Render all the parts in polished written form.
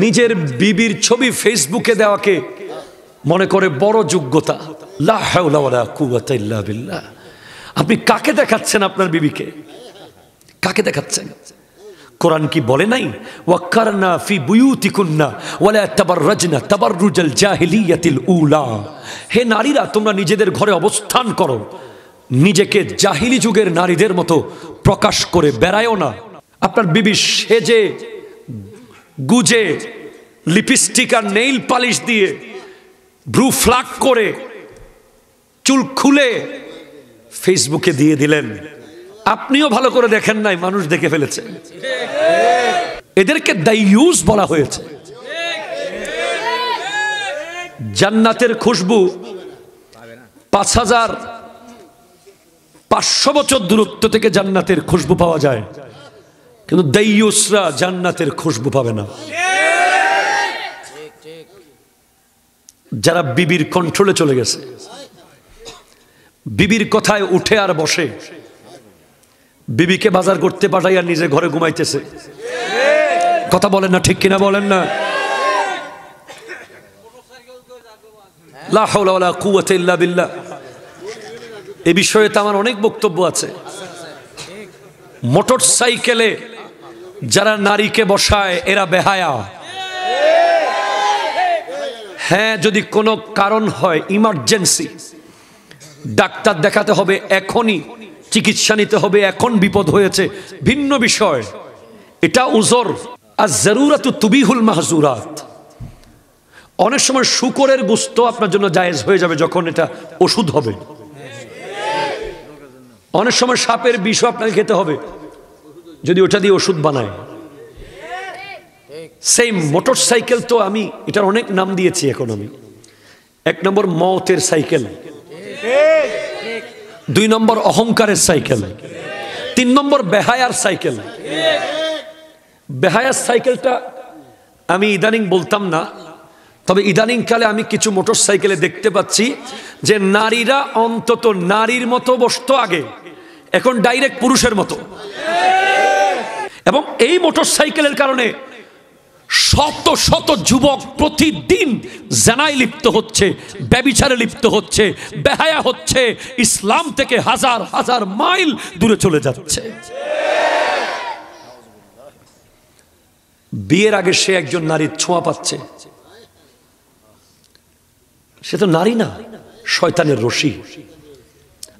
নিজের বিবির ছবি ফেসবুকে দেওয়াকে মনে করে বড় যোগ্যতা। লা হাওলা ওয়ালা কুওয়াতা ইল্লা বিল্লাহ। আপনি কাকে দেখাচ্ছেন? আপনার বিবিকে কাকে দেখাচ্ছেন? কোরআন কি বলে নাই ওয়াক্কারনা ফি বুয়ুতিকুন্না ওয়ালা তাবাররাজনা তাবাররুজাল জাহিলিয়াতিল উলা? হে নারীরা, তোমরা নিজেদের ঘরে অবস্থান করো, নিজেকে জাহিলি যুগের নারীদের মতো প্রকাশ করে বেড়ায়ও না। আপনার বিবি সেজে গুজে লিপস্টিক আর নেইল পালিশ দিয়ে ব্রু ফ্লাক করে চুল খুলে ফেসবুকে দিয়ে দিলেন, আপনিও ভালো করে দেখেন নাই, মানুষ দেখে ফেলেছে। এদেরকে দাইয়ুস বলা হয়েছে। জান্নাতের খুশবু 5500 বছর দূরত্ব থেকে জান্নাতের খুশবু পাওয়া যায়, কিন্তু দাইয়ুসরা জান্নাতের খুশবু পাবে না। যারা বিবির কন্ট্রোলে চলে গেছে, বিবির কথায় উঠে আর বসে, বিবিকে বাজার করতে পাঠাই আর নিজে ঘরে ঘুমাইতেছে। কথা বলেন না, ঠিক কিনা বলেন না? লা হাওলা ওয়ালা কুওয়াতা ইল্লা বিল্লাহ। এই বিষয়ে তো আমার অনেক বক্তব্য আছে। মোটর সাইকেলে যারা নারীকে বসায় এরা বেহায়া। হ্যাঁ, যদি কোনো কারণ হয়, ইমার্জেন্সি, ডাক্তার দেখাতে হবে, এখনই চিকিৎসা নিতে হবে, এখন বিপদ হয়েছে, ভিন্ন বিষয়। এটা উজর। আর জরুরাতু তুবিহুল মাহজুরাত। অনেক সময় শুকরের গোশত আপনার জন্য জায়েজ হয়ে যাবে যখন এটা ওষুধ হবে। অনেক সময় সাপের বিষও আপনাকে খেতে হবে যদি ওটা দিয়ে ওষুধ বানায়। সেই মোটর সাইকেল তো আমি এটার অনেক নাম দিয়েছি। এখন আমি 1 নম্বর মওতের সাইকেল, 2 নম্বর অহংকারের সাইকেল, 3 নম্বর বেহায়ার সাইকেল। বেহায়ার সাইকেলটা আমি ইদানিং বলতাম না, তবে ইদানিং কালে আমি কিছু মোটর সাইকেলে দেখতে পাচ্ছি যে নারীরা অন্তত নারীর মতো বসতো আগে, এখন ডাইরেক্ট পুরুষের মতো। এবং এই মোটর সাইকেলের কারণে শত শত যুবক প্রতিদিন জানায় লিপ্ত হচ্ছে, ব্যভিচারে লিপ্ত হচ্ছে, বেহায়া হচ্ছে, ইসলাম থেকে হাজার হাজার মাইল দূরে চলে যাচ্ছে। বিয়ের আগে সে একজন নারীর ছোঁয়া পাচ্ছে, সে তো নারী না, শয়তানের রশি।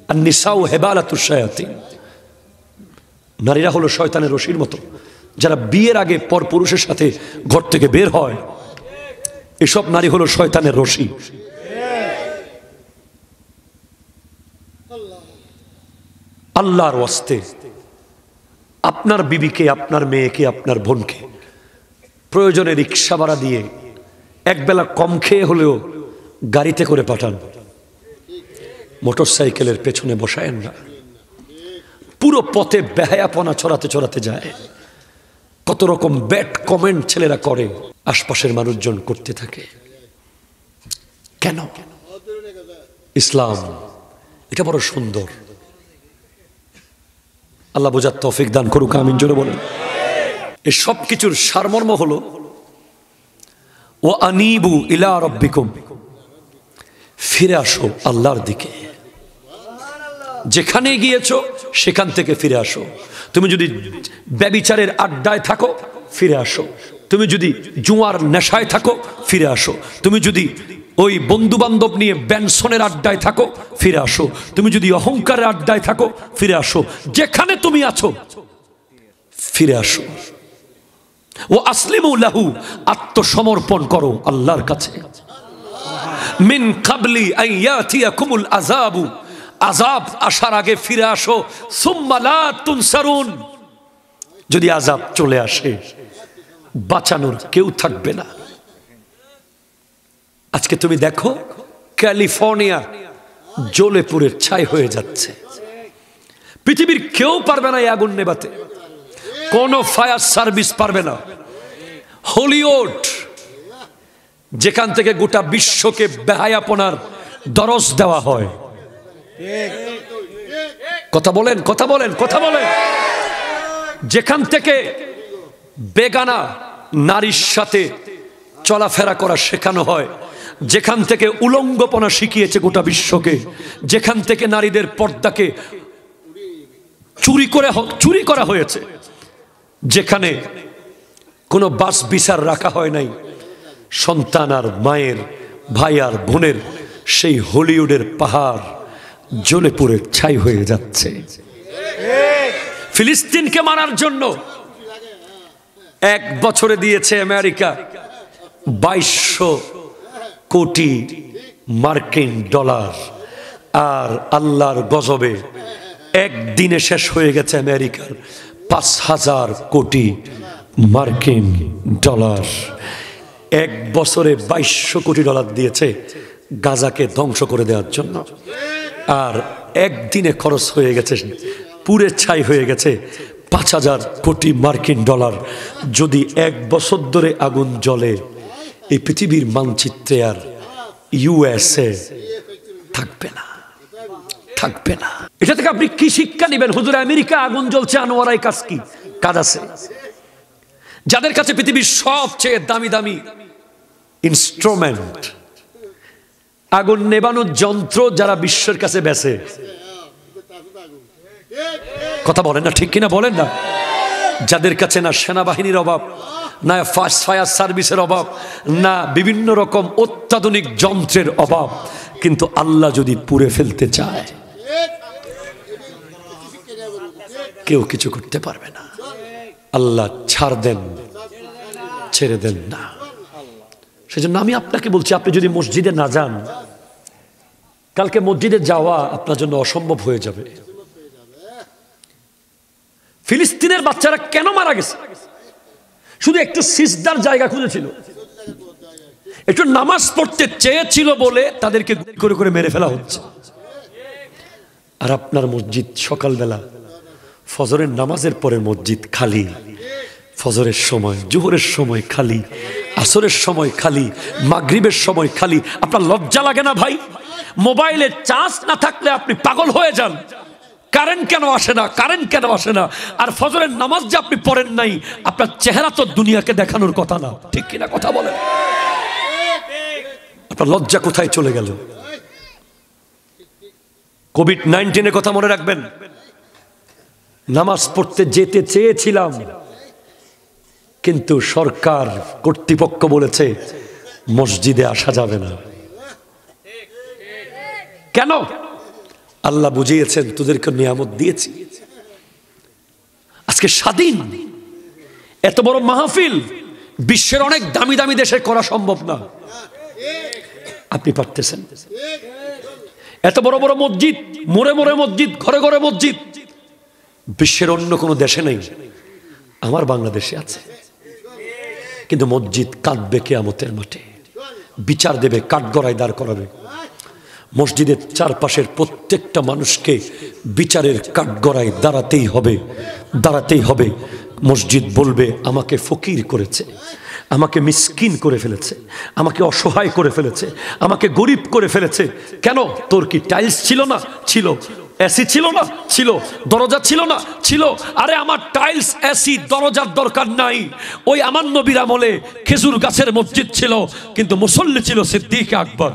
আর নিসাউ হেবালাতুশ শায়াতিন, নারীরা হলো শয়তানের রশির মতো। যারা বিয়ের আগে পর পুরুষের সাথে ঘর থেকে বের হয়, এসব নারী হলো শয়তানের রশি। আল্লাহর ওয়াস্তে আপনার বিবিকে, আপনার মেয়েকে, আপনার বোনকে প্রয়োজনে রিক্সা ভাড়া দিয়ে একবেলা কম খেয়ে হলেও গাড়িতে করে পাঠান, মোটর সাইকেলের পেছনে বসায়েন না। পুরো পথে বেহায়াপনা ছড়াতে ছড়াতে যায়। কত রকম ব্যাড কমেন্ট ছেলেরা করে, আশপাশের মানুষজন করতে থাকে। কেন? ইসলাম এটা বড় সুন্দর। আল্লাহ বোঝার তৌফিক দান করুক, আমিন জোরে বলেন। এই সব কিছুর সারমর্ম হলো ও আনিবু ইলা রাব্বিকুম, ফিরে আসো আল্লাহর দিকে। যেখানে গিয়েছো সেখান থেকে ফিরে আসো। তুমি যদি ব্যভিচারের আড্ডায় থাকো, ফিরে আসো। তুমি যদি জুয়ার নেশায় থাকো, ফিরে আসো। তুমি যদি ওই বন্ধু বান্ধব নিয়ে বেনসনের আড্ডায় থাকো, ফিরে আসো। তুমি যদি অহংকারের আড্ডায় থাকো, ফিরে আসো। যেখানে তুমি আছো ফিরে আসো। ও আসলিমু লাহু, আত্মসমর্পণ করো আল্লাহর কাছে। মিন কাবলি আন ইয়াতিয়াকুমুল আযাবু, আযাব আসার আগে ফিরে আসো। সুম্মা লা তুনসারুন, যদি আযাব চলে আসে বাঁচানোর কেউ থাকবে না। আজকে তুমি দেখো ক্যালিফোর্নিয়া জ্বলে পুড়ে ছাই হয়ে যাচ্ছে। পৃথিবীর কেউ পারবে না এই আগুন নেভাতে, কোনো ফায়ার সার্ভিস পারবে না। হলিউড, যেখান থেকে গোটা বিশ্বকে বেহায়াপনার দরজ দেওয়া হয়। কথা বলেন, কথা বলেন, কথা বলেন। যেখান থেকে বেগানা নারীর সাথে চলাফেরা করা শেখানো হয়, যেখান থেকে উলঙ্গপনা শিখিয়েছে গোটা বিশ্বকে, যেখান থেকে নারীদের পর্দাকে চুরি করা হয়েছে, যেখানে কোনো বাস বিচার রাখা হয় নাই, সন্তান আর মায়ের, ভাই আর বোনের সেই হলিউডের পাহাড় জ্বলে পুড়ে ছাই হয়ে যাচ্ছে। ফিলিস্তিনকে মারার জন্য 1 বছরে দিয়েছে আমেরিকা 2200 কোটি মার্কিন ডলার, আর আল্লাহর গজবে একদিনে শেষ হয়ে গেছে আমেরিকার 5000 কোটি মার্কিন ডলার। 1 বছরে 2200 কোটি ডলার দিয়েছে গাজাকে ধ্বংস করে দেওয়ার জন্য, আর একদিনে খরচ হয়ে গেছে, পুরে ছাই হয়ে গেছে 5000 কোটি মার্কিন ডলার। যদি 1 বছর ধরে আগুন জ্বলে, এই পৃথিবীর মানচিত্রে আর ইউএসএ থাকবে না, থাকবে না। এটা থেকে আপনি কি শিক্ষা নেবেন? হুজুর আমেরিকা আগুন জ্বলছে, আনোয়ারাই কাজ কি? কাজ আছে। যাদের কাছে পৃথিবীর সবচেয়ে দামি দামি ইনস্ট্রুমেন্ট, আগুন নেবানোর যন্ত্র যারা বিশ্বের কাছে বেচে, কথা বলেন না, ঠিক কিনা বলেন না? যাদের কাছে না সেনাবাহিনীর অভাব, না ফাস্ট ফায়ার সার্ভিসের অভাব, না বিভিন্ন রকম অত্যাধুনিক যন্ত্রের অভাব, কিন্তু আল্লাহ যদি পুড়ে ফেলতে চায় কেউ কিছু করতে পারবে না। আল্লাহ ছাড় দেন, ছেড়ে দেন না। সেজন্য আমি আপনাকে বলছি, আপনি যদি মসজিদে না যান, কালকে মসজিদে যাওয়া আপনার জন্য অসম্ভব হয়ে যাবে। ফিলিস্তিনের বাচ্চারা কেন মারা গেছে? শুধু একটু সিজদার জায়গা খুঁজেছিল, একটু নামাজ পড়তে চেয়েছিল বলে তাদেরকে করে করে মেরে ফেলা হচ্ছে। আর আপনার মসজিদ সকালবেলা ফজরের নামাজের পরে মসজিদ খালি, ফজরের সময়, জোহরের সময় খালি, আসরের সময় খালি, মাগরিবের সময় খালি। আপনার লজ্জা লাগে না ভাই? মোবাইলে চার্জ না থাকলে আপনি পাগল হয়ে যান, কারেন্ট কেন আসে না, কারেন্ট কেন আসে না? আর ফজরের নামাজ যে আপনি পড়েন নাই, আপনার চেহারা তো দুনিয়াকে দেখানোর কথা না, ঠিক কিনা কথা বলেন? আপনার লজ্জা কোথায় চলে গেল? কোভিড-19 কথা মনে রাখবেন। নামাজ পড়তে যেতে চেয়েছিলাম, কিন্তু সরকার কর্তৃপক্ষ বলেছে মসজিদে আসা যাবে না। কেন? আল্লাহ বুঝিয়েছেন তোদেরকে নিয়ামত দিয়েছি, আজকে স্বাধীন। এত বড় মাহফিল বিশ্বের অনেক দামি দামি দেশে করা সম্ভব না, আপনি পারতেছেন। এত বড় বড় মসজিদ, মোড়ে মোড়ে মসজিদ, ঘরে ঘরে মসজিদ, বিশ্বের অন্য কোনো দেশে নেই, আমার বাংলাদেশে আছে। কিন্তু মসজিদ কাঁদবে কিয়ামতের মাঠে, বিচার দেবে, কাঠগড়ায় দাঁড় করাবে। মসজিদের চারপাশের প্রত্যেকটা মানুষকে বিচারের কাঠগড়ায় দাঁড়াতেই হবে, দাঁড়াতেই হবে। মসজিদ বলবে আমাকে ফকির করেছে, আমাকে মিসকিন করে ফেলেছে, আমাকে অসহায় করে ফেলেছে, আমাকে গরিব করে ফেলেছে। কেন? তোর কি টাইলস ছিল না? ছিল। এসি ছিল না? ছিল। দরজা ছিল না? ছিল। আরে আমার টাইলস, এসি, দরজার দরকার নাই। ওই আমার নবীর আমলে খেজুর গাছের মসজিদ ছিল, কিন্তু মুসল্লি ছিল সিদ্দিক আকবর।